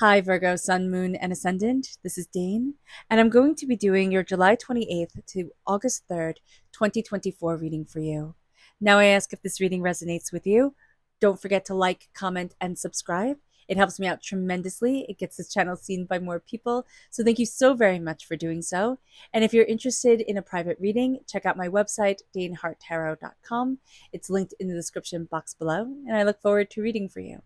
Hi, Virgo, Sun, Moon, and Ascendant. This is Dane, and I'm going to be doing your July 28th to August 3rd, 2024 reading for you. Now, I ask if this reading resonates with you. Don't forget to like, comment, and subscribe. It helps me out tremendously. It gets this channel seen by more people. So, thank you so very much for doing so. And if you're interested in a private reading, check out my website, daneharttarot.com. It's linked in the description box below, and I look forward to reading for you.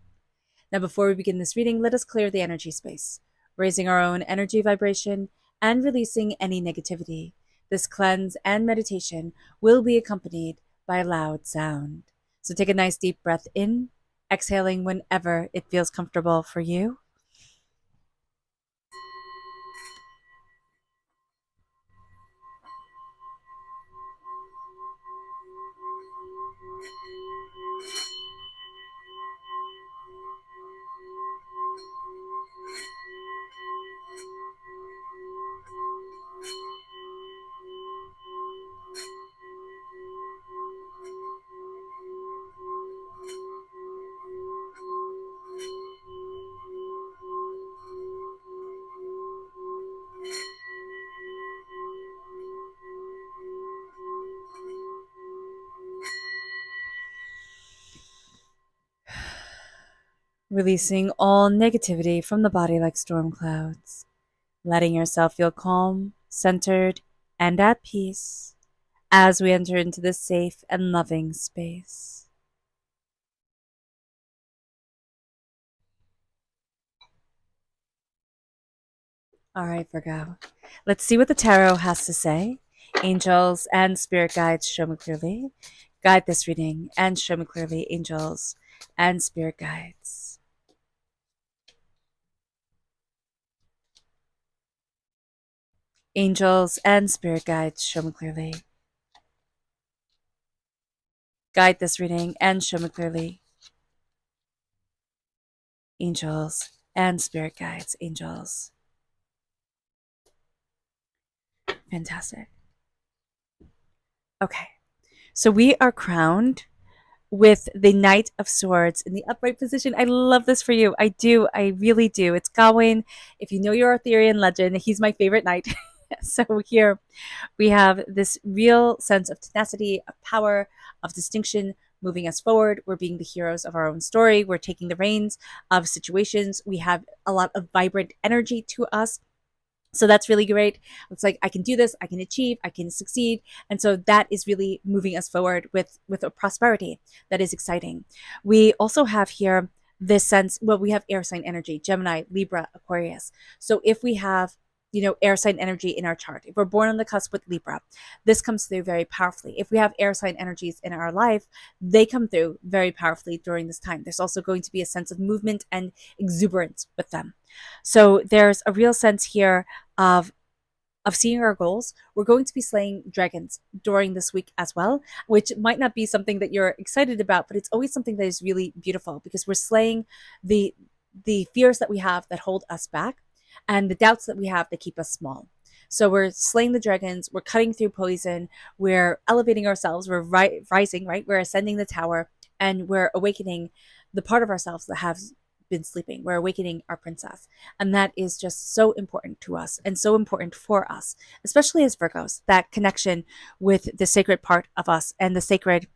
Now, before we begin this reading, let us clear the energy space, raising our own energy vibration and releasing any negativity. This cleanse and meditation will be accompanied by a loud sound. So take a nice deep breath in, exhaling whenever it feels comfortable for you. Releasing all negativity from the body like storm clouds, letting yourself feel calm, centered, and at peace as we enter into this safe and loving space. All right, Virgo. Let's see what the tarot has to say. Angels and spirit guides, show me clearly. Guide this reading and show me clearly, angels and spirit guides. Angels and spirit guides, show me clearly. Guide this reading and show me clearly. Angels and spirit guides, angels. Fantastic. Okay, so we are crowned with the Knight of Swords in the upright position. I love this for you. I do. I really do. It's Gawain. If you know your Arthurian legend, he's my favorite knight. So here we have this real sense of tenacity, of power, of distinction moving us forward. We're being the heroes of our own story. We're taking the reins of situations. We have a lot of vibrant energy to us. So that's really great. It's like I can do this, I can achieve, I can succeed. And so that is really moving us forward with a prosperity that is exciting. We also have here this sense, well, we have air sign energy, Gemini, Libra, Aquarius. So if we have air sign energy in our chart, if we're born on the cusp with Libra, this comes through very powerfully. If we have air sign energies in our life, they come through very powerfully during this time. There's also going to be a sense of movement and exuberance with them. So there's a real sense here of seeing our goals. We're going to be slaying dragons during this week as well, which might not be something that you're excited about, but it's always something that is really beautiful because we're slaying the fears that we have that hold us back and the doubts that we have that keep us small. So we're slaying the dragons, we're cutting through poison, we're elevating ourselves, we're rising, right? We're ascending the tower, and we're awakening the part of ourselves that has been sleeping. We're awakening our princess. And that is just so important to us and so important for us, especially as Virgos, that connection with the sacred part of us and the sacred,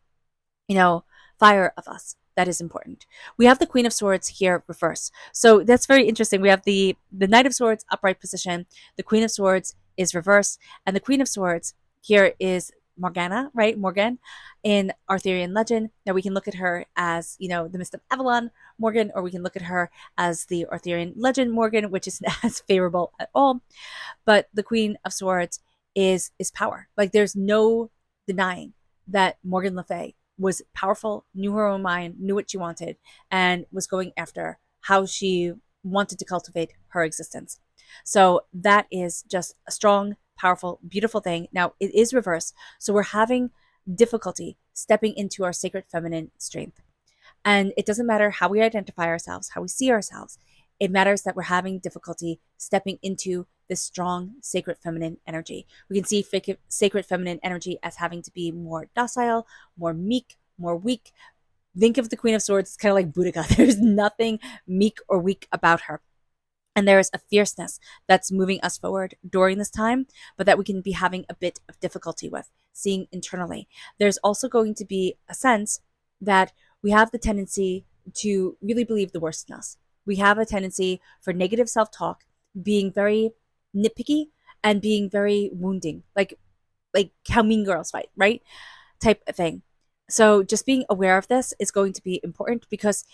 fire of us. That is important. We have the Queen of Swords here reverse. So that's very interesting. We have the Knight of Swords upright position. The Queen of Swords is reverse. And the Queen of Swords here is Morgana, right? Morgan in Arthurian legend. Now we can look at her as, the Mist of Avalon Morgan, or we can look at her as the Arthurian legend Morgan, which isn't as favorable at all. But the Queen of Swords is power. Like there's no denying that Morgan Le Fay was powerful, knew her own mind, knew what she wanted, and was going after how she wanted to cultivate her existence. So that is just a strong, powerful, beautiful thing. Now it is reverse. So we're having difficulty stepping into our sacred feminine strength. And it doesn't matter how we identify ourselves, how we see ourselves. It matters that we're having difficulty stepping into this strong, sacred feminine energy. We can see sacred feminine energy as having to be more docile, more meek, more weak. Think of the Queen of Swords, it's kind of like Boudica. There's nothing meek or weak about her. And there is a fierceness that's moving us forward during this time, but that we can be having a bit of difficulty with seeing internally. There's also going to be a sense that we have the tendency to really believe the worst in us. We have a tendency for negative self-talk, being very nitpicky and being very wounding, like how mean girls fight, right? Type of thing. So just being aware of this is going to be important, because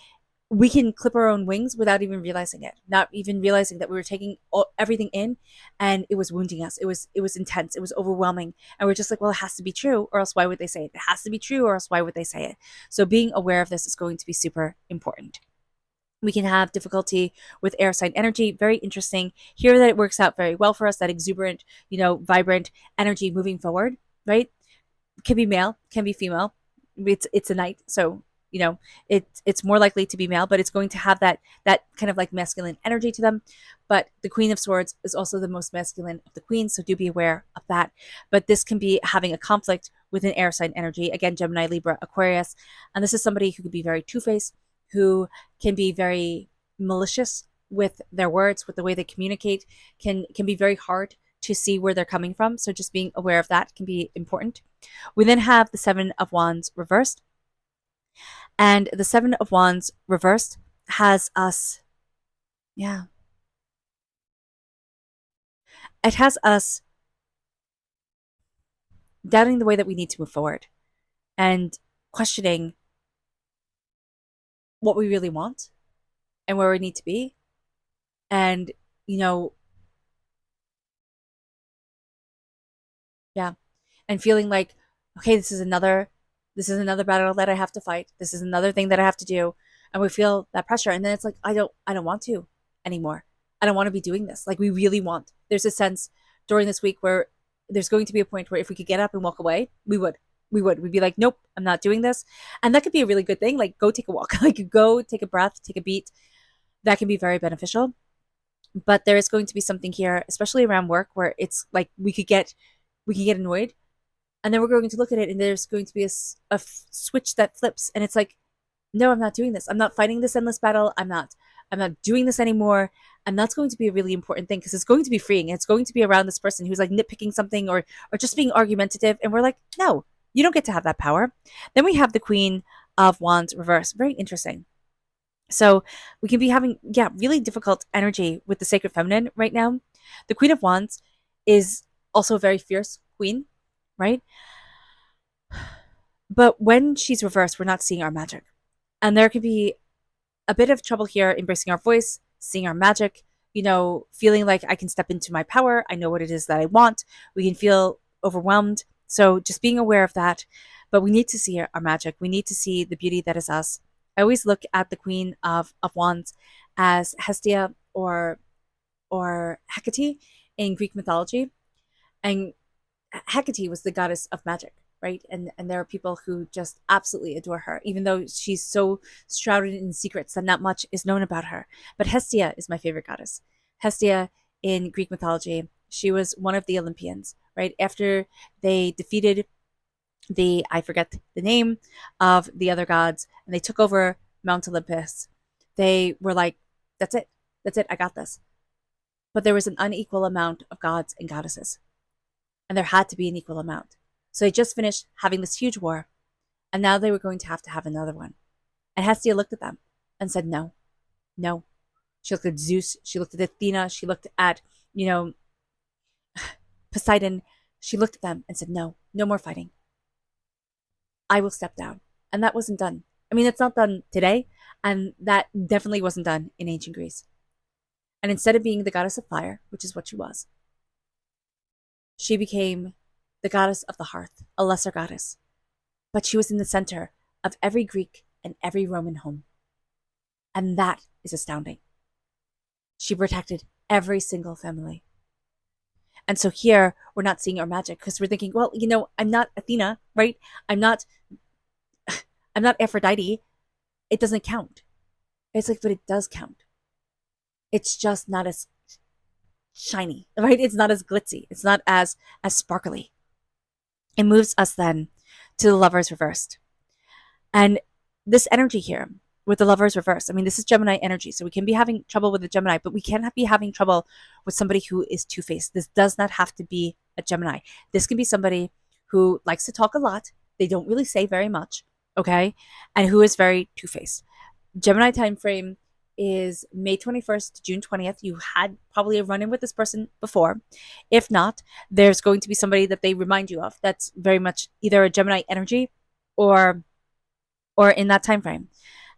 we can clip our own wings without even realizing it, not even realizing that we were taking everything in, and it was wounding us. It was intense, it was overwhelming, and we're just like, well, it has to be true, or else why would they say it? It has to be true, or else why would they say it? So being aware of this is going to be super important. We can have difficulty with air sign energy. Very interesting here that it works out very well for us, that exuberant, vibrant energy moving forward, right? Can be male, can be female. It's a night, so it's more likely to be male, but it's going to have that kind of like masculine energy to them. But the Queen of Swords is also the most masculine of the queens, so do be aware of that. But this can be having a conflict with an air sign energy, again, Gemini, Libra, Aquarius, and this is somebody who could be very two-faced, who can be very malicious with their words, with the way they communicate, can be very hard to see where they're coming from. So just being aware of that can be important. We then have the Seven of Wands reversed. And the Seven of Wands reversed has us, yeah, it has us doubting the way that we need to move forward and questioning what we really want and where we need to be. And, you know, yeah, and feeling like, okay, this is another battle that I have to fight. This is another thing that I have to do. And we feel that pressure. And then it's like, I don't want to anymore. I don't want to be doing this. Like we really want. There's a sense during this week where there's going to be a point where if we could get up and walk away, we would. We would. We'd be like, nope, I'm not doing this. And that could be a really good thing. Like go take a walk. Like go take a breath, take a beat. That can be very beneficial. But there is going to be something here, especially around work, where it's like we can get annoyed, and then we're going to look at it, and there's going to be a switch that flips, and it's like, no, I'm not doing this. I'm not fighting this endless battle. I'm not doing this anymore. And that's going to be a really important thing, because it's going to be freeing. It's going to be around this person who's like nitpicking something, or just being argumentative, and we're like, no, you don't get to have that power. Then we have the Queen of Wands reverse. Very interesting. So we can be having, yeah, really difficult energy with the sacred feminine right now. The Queen of Wands is also a very fierce queen, right? But when she's reversed, we're not seeing our magic. And there could be a bit of trouble here embracing our voice, seeing our magic, feeling like I can step into my power. I know what it is that I want. We can feel overwhelmed. So just being aware of that. But we need to see our magic. We need to see the beauty that is us. I always look at the Queen of Wands as Hestia or Hecate in Greek mythology. And Hecate was the goddess of magic, right? And there are people who just absolutely adore her, even though she's so shrouded in secrets that not much is known about her. But Hestia is my favorite goddess. Hestia in Greek mythology, she was one of the Olympians, right? After they defeated I forget the name of the other gods, and they took over Mount Olympus, they were like, that's it. That's it. I got this. But there was an unequal amount of gods and goddesses, and there had to be an equal amount. So they just finished having this huge war, and now they were going to have another one. And Hestia looked at them and said, no, no. She looked at Zeus. She looked at Athena. She looked at, Poseidon. She looked at them and said, no, no more fighting. I will step down. And that wasn't done. I mean, it's not done today, and that definitely wasn't done in ancient Greece. And instead of being the goddess of fire, which is what she was, she became the goddess of the hearth, a lesser goddess. But she was in the center of every Greek and every Roman home. And that is astounding. She protected every single family. And so here, we're not seeing our magic, because we're thinking, well, I'm not Athena, right? I'm not Aphrodite. It doesn't count. It's like, but it does count. It's just not as shiny, right? It's not as glitzy. It's not as sparkly. It moves us then to the Lovers reversed. And this energy here with the Lovers reversed. I mean, this is Gemini energy, so we can be having trouble with the Gemini, but we cannot be having trouble with somebody who is two-faced. This does not have to be a Gemini. This can be somebody who likes to talk a lot. They don't really say very much, okay? And who is very two-faced. Gemini time frame is May 21st to June 20th. You had probably a run-in with this person before. If not, there's going to be somebody that they remind you of that's very much either a Gemini energy or in that time frame.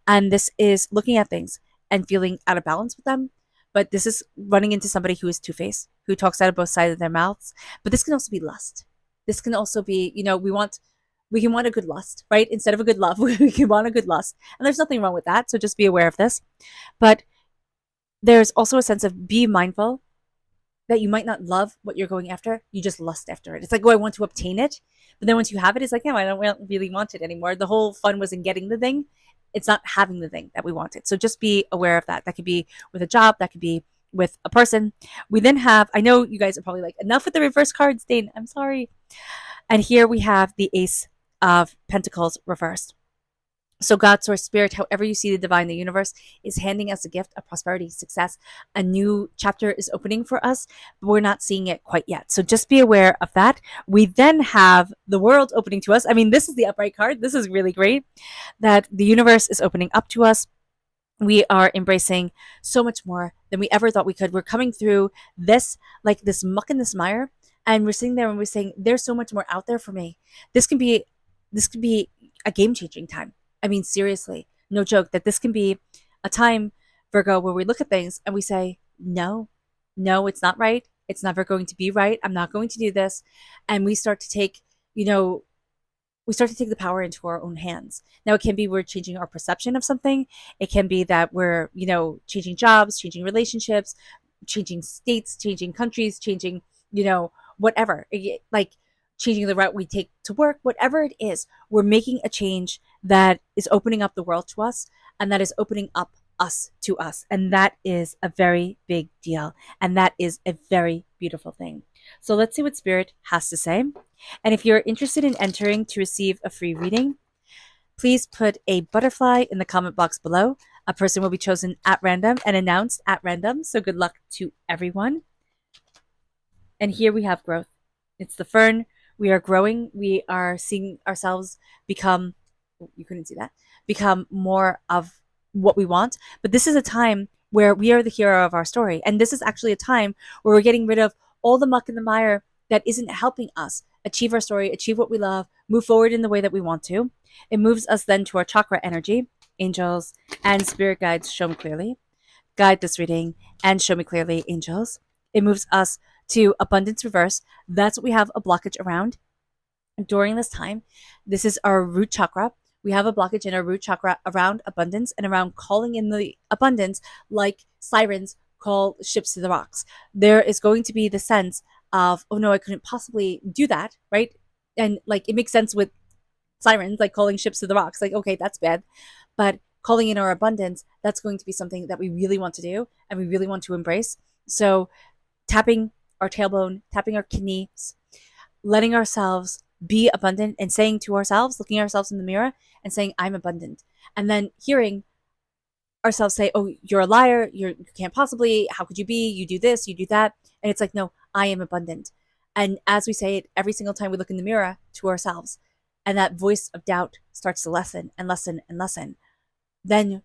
And this is looking at things and feeling out of balance with them. But this is running into somebody who is two-faced, who talks out of both sides of their mouths. But this can also be lust. This can also be, we can want a good lust, right? Instead of a good love, we can want a good lust. And there's nothing wrong with that. So just be aware of this. But there's also a sense of be mindful that you might not love what you're going after. You just lust after it. It's like, oh, I want to obtain it. But then once you have it, it's like, no, I don't really want it anymore. The whole fun was in getting the thing. It's not having the thing that we wanted. So just be aware of that. That could be with a job. That could be with a person. We then have, I know you guys are probably like, enough with the reverse cards, Dane. I'm sorry. And here we have the Ace of Pentacles reversed. So God, Source, Spirit, however you see the divine, the universe is handing us a gift of prosperity, success. A new chapter is opening for us, but we're not seeing it quite yet. So just be aware of that. We then have the world opening to us. I mean, this is the upright card. This is really great that the universe is opening up to us. We are embracing so much more than we ever thought we could. We're coming through this, like this muck and this mire, and we're sitting there and we're saying, there's so much more out there for me. This could be a game-changing time. I mean, seriously, no joke, that this can be a time, Virgo, where we look at things and we say, no, it's not right. It's never going to be right. I'm not going to do this. And we start to take, the power into our own hands. Now, it can be we're changing our perception of something. It can be that we're, changing jobs, changing relationships, changing states, changing countries, changing, whatever. Like changing the route we take to work, whatever it is, we're making a change that is opening up the world to us and that is opening up us to us. And that is a very big deal. And that is a very beautiful thing. So let's see what Spirit has to say. And if you're interested in entering to receive a free reading, please put a butterfly in the comment box below. A person will be chosen at random and announced at random. So good luck to everyone. And here we have growth. It's the fern. We are growing. We are seeing ourselves become, you couldn't see that, become more of what we want. But this is a time where we are the hero of our story. And this is actually a time where we're getting rid of all the muck and the mire that isn't helping us achieve our story, achieve what we love, move forward in the way that we want to. It moves us then to our chakra energy. Angels and spirit guides, show me clearly. Guide this reading and show me clearly, angels. It moves us to abundance reverse. That's what we have a blockage around during this time. This is our root chakra. We have a blockage in our root chakra around abundance and around calling in the abundance, like sirens call ships to the rocks. There is going to be the sense of, oh no, I couldn't possibly do that, right? And like it makes sense with sirens, like calling ships to the rocks. Like, okay, that's bad. But calling in our abundance, that's going to be something that we really want to do and we really want to embrace. So tapping our tailbone, tapping our kidneys, letting ourselves be abundant and saying to ourselves, looking at ourselves in the mirror and saying, I'm abundant. And then hearing ourselves say, oh, you're a liar. You can't possibly, how could you be? You do this, you do that. And it's like, no, I am abundant. And as we say it every single time we look in the mirror to ourselves, and that voice of doubt starts to lessen and lessen and lessen, then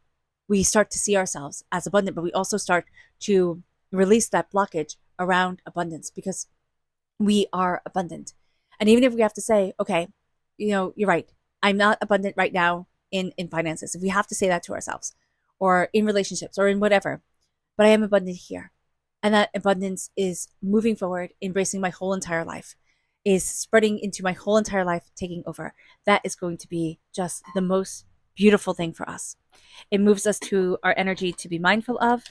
we start to see ourselves as abundant, but we also start to release that blockage around abundance because we are abundant. And even if we have to say, okay, you're right, I'm not abundant right now in finances, if we have to say that to ourselves or in relationships or in whatever, but I am abundant here. And that abundance is moving forward, embracing my whole entire life, is spreading into my whole entire life, taking over. That is going to be just the most beautiful thing for us. It moves us to our energy to be mindful of.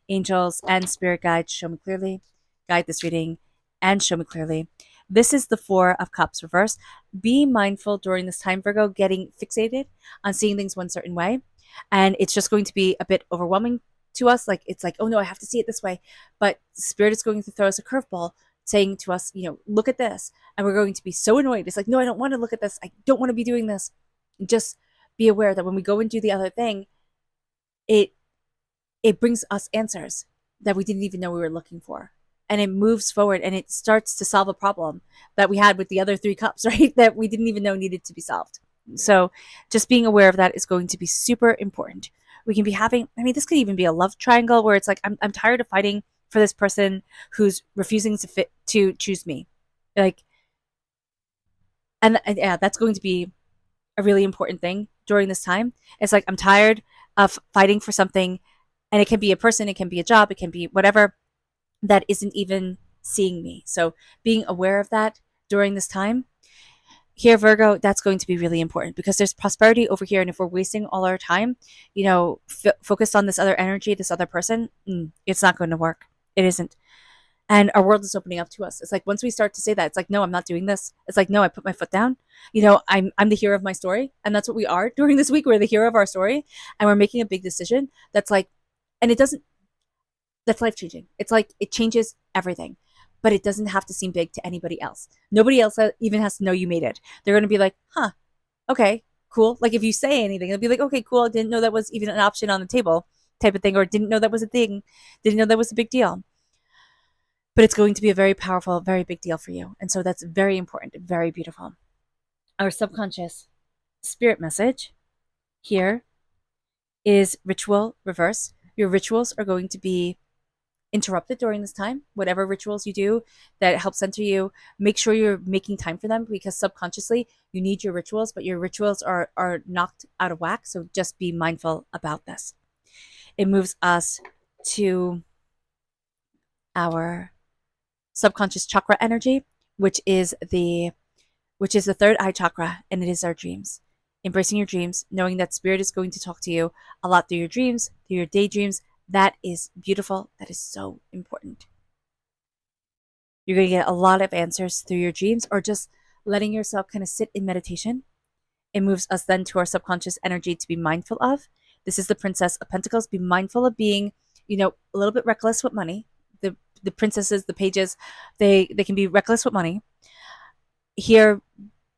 Angels and spirit guides, show me clearly. Guide this reading and show me clearly. This is the Four of Cups reverse. Be mindful during this time, Virgo, getting fixated on seeing things one certain way. And it's just going to be a bit overwhelming to us. Like, it's like, oh no, I have to see it this way. But Spirit is going to throw us a curveball saying to us, look at this. And we're going to be so annoyed. It's like, no, I don't want to look at this. I don't want to be doing this. Just be aware that when we go and do the other thing, it it brings us answers that we didn't even know we were looking for. And it moves forward and it starts to solve a problem that we had with the other three cups, right? That we didn't even know needed to be solved. So just being aware of that is going to be super important. We can be having, I mean, this could even be a love triangle where it's like, I'm tired of fighting for this person who's refusing to choose me. Like, and yeah, that's going to be a really important thing during this time. It's like, I'm tired of fighting for something, and it can be a person, it can be a job, it can be whatever, that isn't even seeing me. So being aware of that during this time here, Virgo, that's going to be really important because there's prosperity over here. And if we're wasting all our time, focused on this other energy, this other person, it's not going to work. It isn't. And our world is opening up to us. It's like once we start to say that, it's like, no, I'm not doing this. It's like, no, I put my foot down. I'm the hero of my story. And that's what we are during this week. We're the hero of our story. And we're making a big decision that's like, and it doesn't, that's life changing. It's like it changes everything, but it doesn't have to seem big to anybody else. Nobody else even has to know you made it. They're going to be like, huh, okay, cool. Like if you say anything, they'll be like, okay, cool. I didn't know that was even an option on the table type of thing, or didn't know that was a thing. Didn't know that was a big deal. But it's going to be a very powerful, very big deal for you. And so that's very important, very beautiful. Our subconscious spirit message here is ritual reverse. Your rituals are going to be interrupted during this time. Whatever rituals you do that help center you, make sure you're making time for them because subconsciously you need your rituals, but your rituals are knocked out of whack. So just be mindful about this. It moves us to our subconscious chakra energy, which is the third eye chakra, and it is our dreams. Embracing your dreams, knowing that spirit is going to talk to you a lot through your dreams, through your daydreams. That is beautiful. That is so important. You're going to get a lot of answers through your dreams or just letting yourself kind of sit in meditation. It moves us then to our subconscious energy to be mindful of. This is the Princess of Pentacles. Be mindful of being, a little bit reckless with money. The princesses, the pages, they can be reckless with money. Here,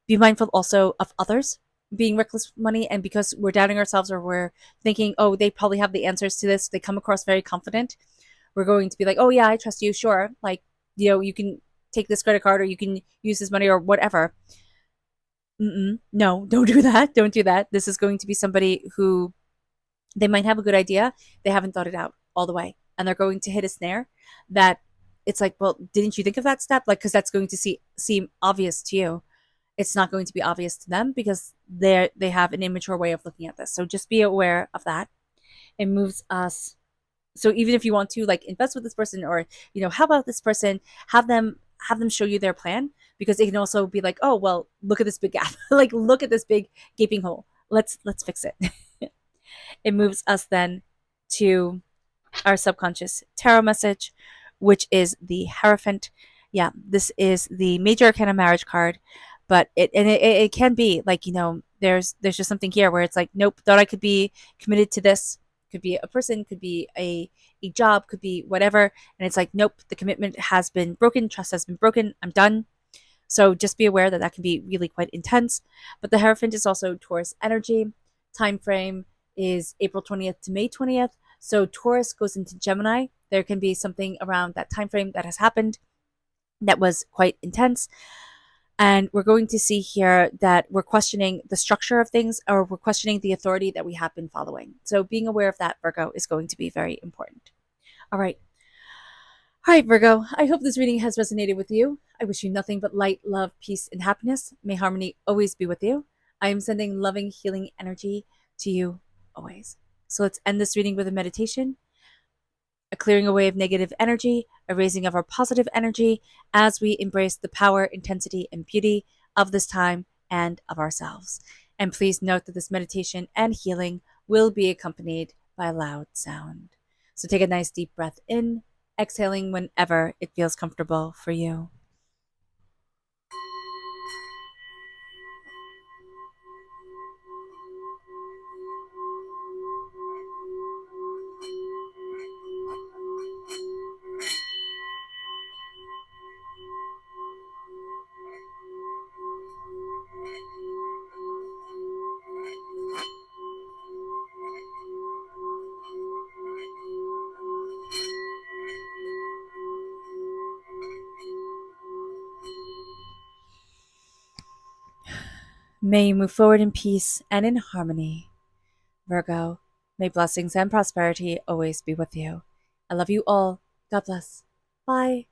be mindful also of others being reckless with money. And because we're doubting ourselves or we're thinking, oh, they probably have the answers to this, they come across very confident. We're going to be like, oh, yeah, I trust you. Sure. Like, you can take this credit card or you can use this money or whatever. No, don't do that. Don't do that. This is going to be somebody who they might have a good idea. They haven't thought it out all the way. And they're going to hit a snare that it's like, well, didn't you think of that step? Like, because that's going to seem obvious to you. It's not going to be obvious to them because they have an immature way of looking at this. So just be aware of that. It moves us. So even if you want to like invest with this person or how about this person, have them show you their plan because it can also be like, oh well, look at this big gap. Like look at this big gaping hole. Let's fix it. It moves us then to our subconscious tarot message, which is the Hierophant. Yeah, this is the major arcana marriage card, but it can be like, there's just something here where it's like, nope, thought I could be committed to this. Could be a person, could be a job, could be whatever. And it's like, nope, the commitment has been broken, trust has been broken, I'm done. So just be aware that that can be really quite intense. But the Hierophant is also Taurus energy. Time frame is April 20th to May 20th. So Taurus goes into Gemini. There can be something around that time frame that has happened that was quite intense. And we're going to see here that we're questioning the structure of things or we're questioning the authority that we have been following. So being aware of that, Virgo, is going to be very important. All right. All right, Virgo, I hope this reading has resonated with you. I wish you nothing but light, love, peace, and happiness. May harmony always be with you. I am sending loving, healing energy to you always. So let's end this reading with a meditation, a clearing away of negative energy, a raising of our positive energy as we embrace the power, intensity, and beauty of this time and of ourselves. And please note that this meditation and healing will be accompanied by a loud sound. So take a nice deep breath in, exhaling whenever it feels comfortable for you. May you move forward in peace and in harmony. Virgo, may blessings and prosperity always be with you. I love you all. God bless. Bye.